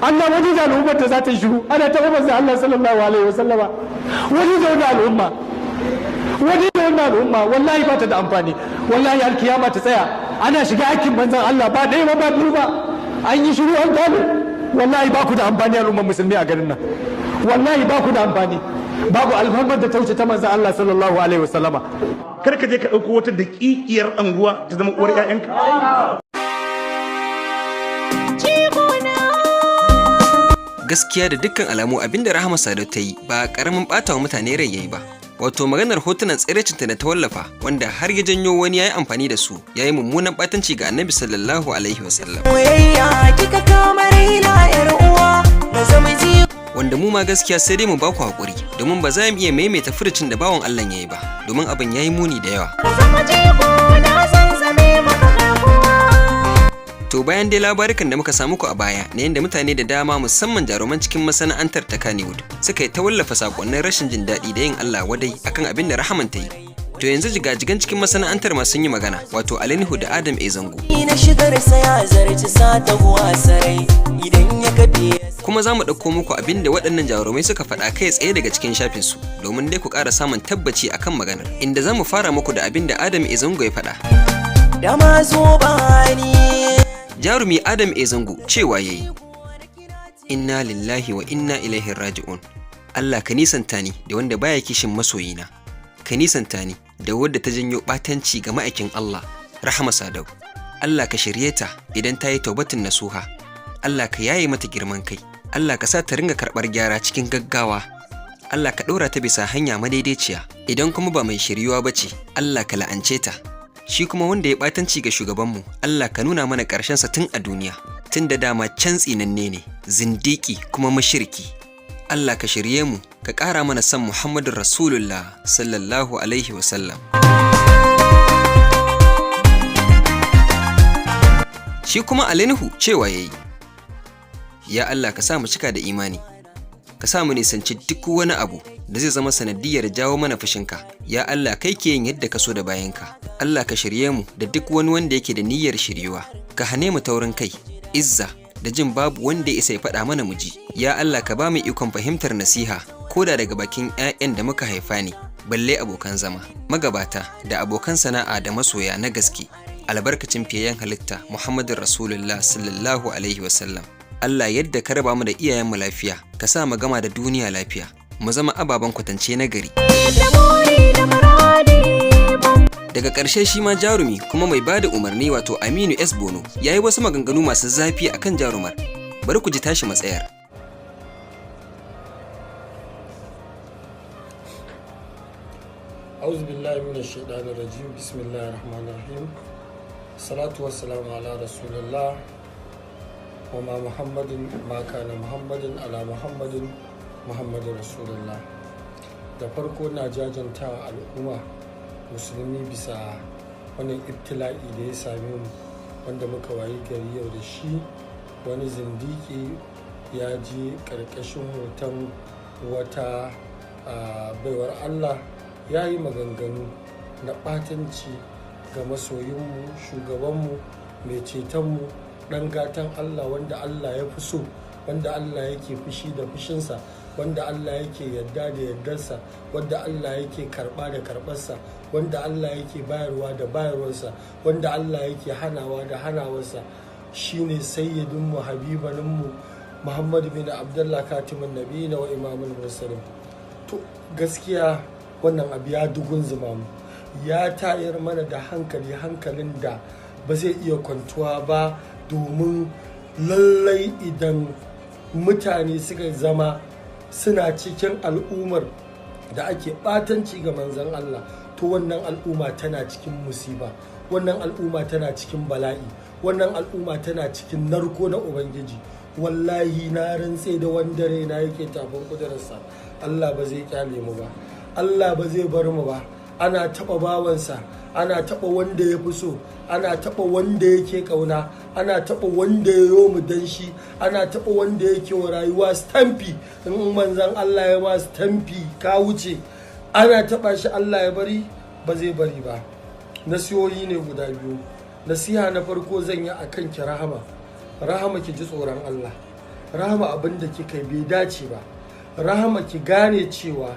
Allah wani da al'ummar ta za ta yi shiru ana taɓa manzon Allah sallallahu alaihi wasallama wani da wannan al'umma wallahi ba ta da amfani. Wallahi alkiyama ta tsaya ana shiga aikin manzon Allah ba ɗaya ba biyu ba an yi shiru an gane. Wallahi ba ku da amfani al'ummar musulmi a garin nan, wallahi ba ku da amfani. Babu alfarmar da ta wuce ta manzon Allah sallallahu alaihi wasallama. Kar ka je ka ɗauko wata daƙiƙiyar anguwa ta zama uwar 'ya'yanka. Gaskiya da dukkan alamu abinda Rahma Sadau ta yi ba karamin ɓatawa mutane rai yayi ba. Wato maganar hotunan tsiraicinta da ta wallafa wanda har ya janyo wani yayi amfani da su yayi mummunan ɓatanci ga Annabi sallallahu alaihi wasallam. Wanda mu ma gaskiya sai dai mu ba ku haƙuri domin ba za mu iya maimaita furucin da bawan Allah yayi ba domin abin yayi muni da yawa. To bayan dai labarikan da muka samu ku a baya na yadda mutane da dama musamman jaruman cikin masana'antar ta Kannywood suka yi ta wallafa sakonnin rashin jin daɗi da yin Allah wadai akan abin da Rahman ta yi. To yanzu jigajigan cikin masana'antar ma sun yi magana, wato Kannywood da Adam A Zango. Kuma za mu ɗauko muku abin da waɗannan jarumai suka faɗa kai tsaye daga cikin shafinsu domin dai ku ƙara samun tabbaci akan maganar, inda za mu fara muku da abin da Adam A Zango ya faɗa. Jarumi Adam A Zango cewa yayi, inna lillahi wa inna ilaihi raji'un. Allah ka nisanta ni da wanda baya kishin masoyina, ka nisanta ni da wadda ta janyo ɓatanci ga ma'aikin Allah, Rahma Sadau. Allah ka shirye ta idan ta yi taubatin nasuha, Allah ka yaye mata girman kai, Allah ka sa ta ringa karɓar gyara cikin gaggawa, Allah ka ɗora ta bisa hanya madaidaiciya, idan kuma ba mai shiryuwa ba ce, Allah ka la'ance ta. Shi kuma wanda ya ɓatanci ga shugabanmu, Allah ka nuna mana ƙarshensa tun a duniya, tun da dama can tsinanne ne, zindiki kuma mashirki. Allah ka shirye mu, ka ƙara mana son Muhammadun Rasulullah sallallahu alaihi wasallam. Shi kuma Kannywood cewa yayi, ya Allah ka sa mu cika da imani, ka sa mu nisanci duk wani abu da zai zama sanadiyar jawo mana fushinka. Ya Allah kai ke yin yadda ka so da bayanka. Allah ka shirye mu da duk wani wanda yake da niyyar shiryuwa, ka hane mu taurin kai, izza da jin babu wanda ya isa ya faɗa mana muji. Ya Allah ka ba mu ikon fahimtar nasiha ko da daga bakin 'ya'yan da muka haifa ne, balle abokan zama, magabata da abokan sana'a da masoya na gaske, albarkacin fiyayyen halitta Muhammadun Rasulullah sallallahu alaihi wasallam. Allah yadda ka raba mu da iyayenmu lafiya, ka sa mu gama da duniya lafiya, mu zama ababen kwatance na gari. Daga ƙarshe shi ma jarumi kuma mai bada umarni wato Aminu S. Bono ya yi wasu maganganu masu zafi akan jarumar. Bari ku ji tashi matsayar. A'udhu billahi minash shaitanir rajim. Bismillahir rahmanir rahim. Salatu wassalamu ala rasulillah. Wa ma Muhammadin ma kana Muhammadin ala Muhammadin Muhammadin Rasulullah. Da farko na jajanta al'umma musulmi bisa wani ibtila'i da ya same mu, wanda muka wayi gari yau da shi wani zindiki ya ji ƙarƙashin hoton wata baiwar Allah ya yi maganganu na ɓatanci ga masoyinmu, shugabanmu, mai cetonmu, ɗan gatan Allah wanda Allah ya fi so, wanda Allah yake fushi da fushinsa, wanda Allah yake yarda da yardarsa, wanda Allah yake karɓa da karɓarsa, wanda Allah yake bayarwa da bayarwarsa, wanda Allah yake hanawa da hanawarsa, shine sayyidinmu habibaninmu Muhammad bin Abdullah katimin nabiyina wa imamul mursalin. To gaskiya wannan abu ya dugun zuma mu, ya tayar mana da hankalin da ba zai iya kwantuwa ba, domin lallai idan mutane suka zama suna cikin al'ummar da ake ɓatanci ga manzon Allah, to wannan al'umma tana cikin musiba, wannan al'umma tana cikin bala'i, wannan al'umma tana cikin narko na Ubangiji. Wallahi na rantse da wanda raina yake tafin kudurarsa, Allah ba zai kyale mu ba, Allah ba zai bar mu ba. Ana taɓa bawansa, ana taɓa wanda ya fi so, ana taɓa wanda yake ƙauna, ana taɓa wanda ya yo mu dan shi, ana taɓa wanda yake wa rayuwa stamfi. In manzan Allah ya ma stamfi ka wuce, ana taɓa shi Allah ya bari, ba zai bari ba. Nasihohi ne guda biyu. Nasiha na farko zan yi akan ki Rahama. Rahama ki ji tsoron Allah. Rahama abin da kika bai dace ba. Rahama ki gane cewa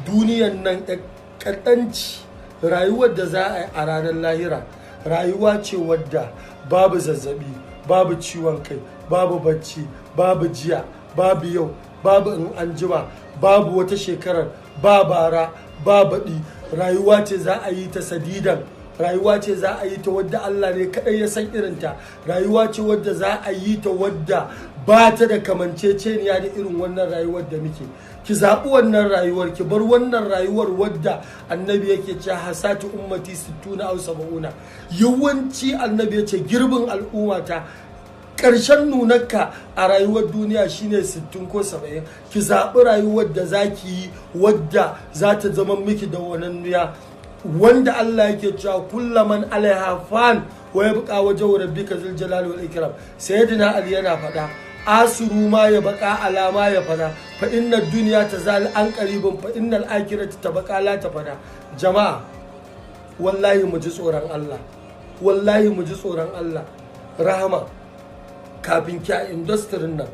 duniyan nan kaɗanci, rayuwar da za a yi a ranar lahira rayuwa ce wadda babu zazzabi, babu ciwon kai, babu bacci, babu jiya, babu yau, babu in an jima, babu wata shekarar, ba bara, ba baɗi. Rayuwa ce za a yi ta sadidan, rayuwa ce za a yi ta wadda Allah ne kaɗai ya san irinta, rayuwa ce wadda za a yi ta wadda ba ta da kamanceceniya da irin wannan rayuwar da muke. Ki zaɓi wannan rayuwar, ki bar wannan rayuwar wadda annabi yake ce hasatu ummati 60 aw 70. Yawanci annabi ya ce girbin al'ummata, ƙarshen nunarka a rayuwar duniya shine 60 ko 70. Ki zaɓi rayuwar da za ki yi wadda za ta zama miki da wananniya, wanda Allah yake cewa kullaman alaiha fan wa yabqa wajhu rabbika zul jalali wal ikram. Sayyidina Ali yana faɗa asiru ma ya baka alama ya fada fa inna duniya tazal an qaribun fa innal akhirata tabqa la tafada. Jama'a wallahi mu ji tsoron Allah, wallahi mu ji tsoron Allah. Rahama, kafin ki a industry nan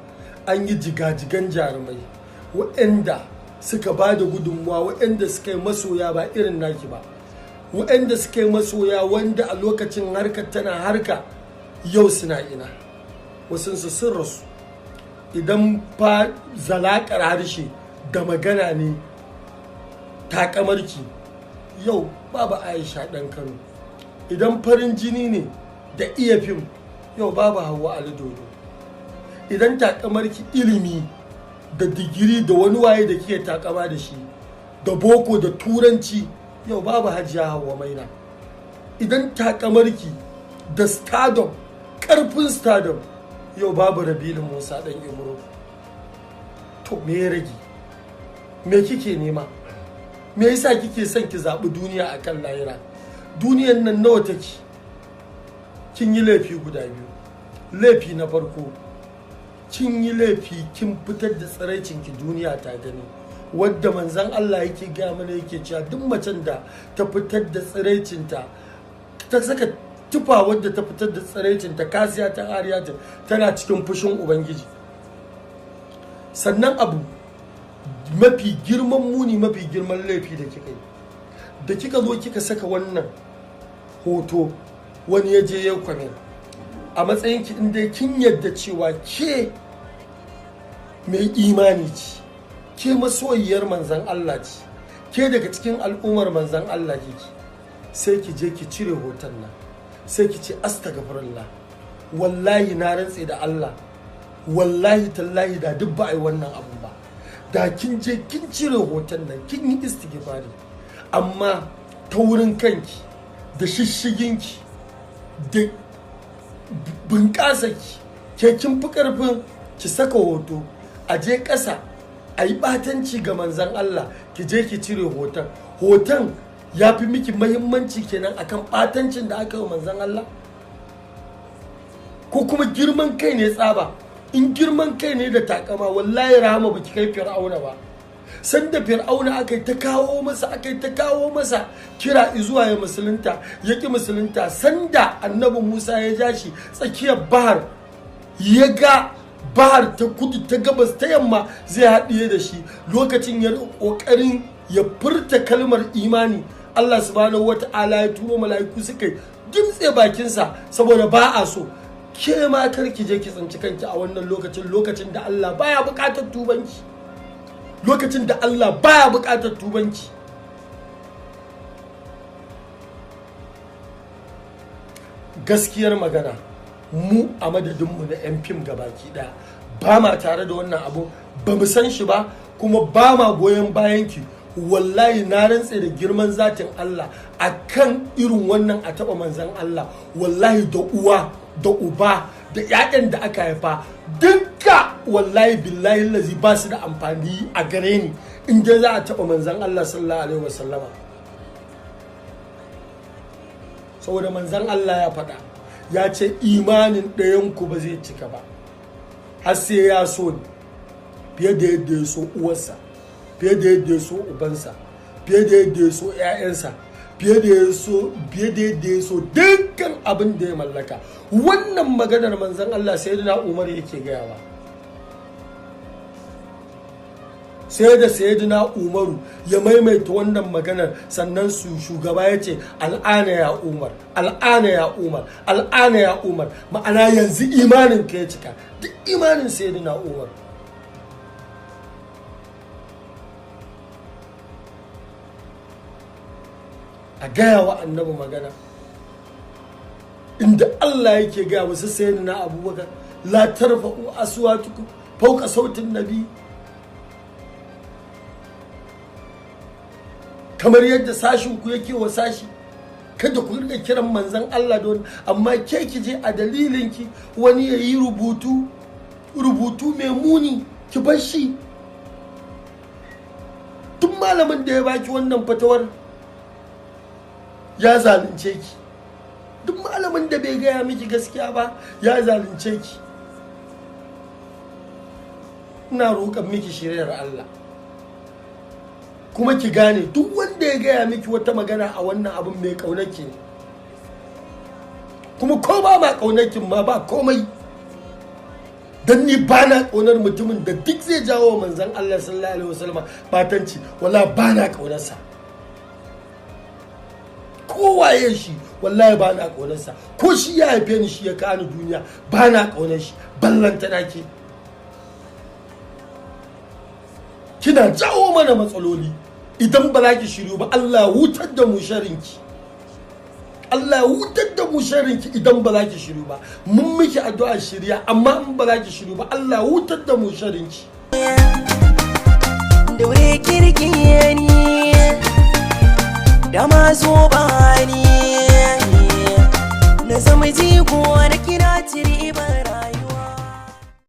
an yi jigajigan jarumai waɗanda suka ba da gudunmuwa, waɗanda suka yi masoya ba irin naki ba, waɗanda suka yi masoya wanda a lokacin harkar tana harka yau suna ina, wasunsu sun rasu. Idan fa zalakar harshe da magana ne takamarki, yau babu Aisha ɗan Kano. Idan farin jini ne da iya fim, yau babu Hauwa Ali Dodo. Idan takamarki ilimi da digiri da wani waye da kike takama da shi, da boko da turanci, yau babu Hajiya Hauwa Maina. Idan takamarki da stardom, karfin stardom, yau babu Rabilu Musa dan Ibro. To me ya rage? Me kike nema? Me yasa kike son ki zaɓi duniya akan lahira? Duniyan nan nawa take? Kin yi laifi guda biyu. Laifi na farko, kin yi laifi kin fitar da tsiraicin ki duniya ta gani, wadda manzon Allah yake ga mana yake cewa duk macen da ta fitar da tsiraicinta, ta saka tufa wadda ta fitar da tsiraicinta, kasiya ta ariya tana cikin fushin Ubangiji. Sannan abu mafi girman muni, mafi girman laifi da kika yi, da kika zo kika saka wannan hoto, wani ya je ya kwamen a matsayin ki inda kin yadda cewa ke mai imani ce, ke masoyiyar manzan Allah ce, ke daga cikin al'ummar manzan Allah kike, sai ki je ki cire hoton nan, sai ki ce astaghfirullah, wallahi na rantse da Allah, wallahi tallahi da duk ba ai wannan abu ba, da kin je kin cire hoton nan kin yi istighfari. Amma ta wurin kanki da shishiginki da bunƙasarki, ke kin fi ƙarfin ki saka hoto a je ƙasa a yi ɓatanci ga manzan Allah, ki je ki cire hoton. Hoton ya fi miki mahimmanci kenan akan ɓatancin da aka yi manzan Allah? Ko kuma girman kai ne tsaba? In girman kai ne da takama, wallahi Rahama baki kai Fir'auna ba. Sanda Fir'auna aka ta kawo masa kira zuwa ya musulunta, ya ki musulunta. Sanda annabi Musa ya ja shi tsakiyar bahar, ya ga bahar ta kudu ta gabas ta yamma zai haɗiye da shi, lokacin ya ƙoƙarin ya furta kalmar imani, Allah subhanahu wata'ala ya turo mala'iku suka gimtse bakinsa saboda ba a so. Ke ma kar ki je ki tsinci kanki a wannan lokacin da Allah baya buƙatar tubanki, lokacin da Allah baya buƙatar tubanki. Gaskiyar magana, mu a madadinmu na 'yan fim gabaki ɗaya ba ma tare da wannan abu, ba mu san shi ba, kuma ba ma goyon bayanki. Wallahi na rantse da girman zatin Allah akan irin wannan a taɓa manzan Allah, wallahi da uwa da uba da 'ya'yan da aka haifa dukka, wallahi billahi lazi ba su da amfani a gare ni in dai za a taɓa manzan Allah sallallahu alaihi wasallama. Saboda manzan Allah ya faɗa, ya ce imanin ɗayanku ba zai cika ba har sai ya so ni fiye da yadda ya so uwarsa, fiye da yadda ya so ubansa, fiye da yadda ya so 'ya'yansa, fiye da yadda ya so dukkan abin da ya mallaka. Wannan maganar manzon Allah sayyidina Umar yake gayawa. sai da sayyidina Umaru ya maimaita wannan maganar sannan shugaba ya ce al'ana ya Umar, al'ana ya Umar, al'ana ya Umar, ma'ana yanzu imanin ka ya cika, duk imanin sayyidina Umar. A gaya wa annabi magana inda Allah yake gaya wasu sayyidina Abubakar la tarfa'u aswatukum fawqa sautin nabi, kamar yadda sashin ku yake wa sashi, kada ku rika kiran manzon Allah da wani, amma ke ki je a dalilin ki wani yayi rubutu mai muni ki bar shi. Tun malamin da ya baki wannan fatawar ya zalunce ki, duk malamin da bai gaya miki gaskiya ba ya zalunce ki. Ina roƙon miki shiriyar Allah, kuma ki gane duk wanda ya gaya miki wata magana a wannan abin mai ƙaunaki ne, kuma ko ba ma ƙaunakin ma ba komai, don ni ba na ƙaunar mutumin da duk zai jawo wa manzon Allah sallallahu alaihi wasallam batanci, wala ba na ƙaunarsa. Kowaye shi wallahi ba na ƙaunarsa, ko shi ya haife ni shi ya kawo ni duniya ba na ƙaunar shi, ballanta na ke. Kina jawo mana matsaloli, idan ba za ki shiru ba Allah wutar da mu sharinki, Allah wutar da mu sharinki idan ba za ki shiru ba. Mun miki addu'a shirya, amma in ba za ki shiru ba Allah wutar da mu sharinki. Daure kirkiye ni da mazo bani na zama jigo na kira tiri barayi.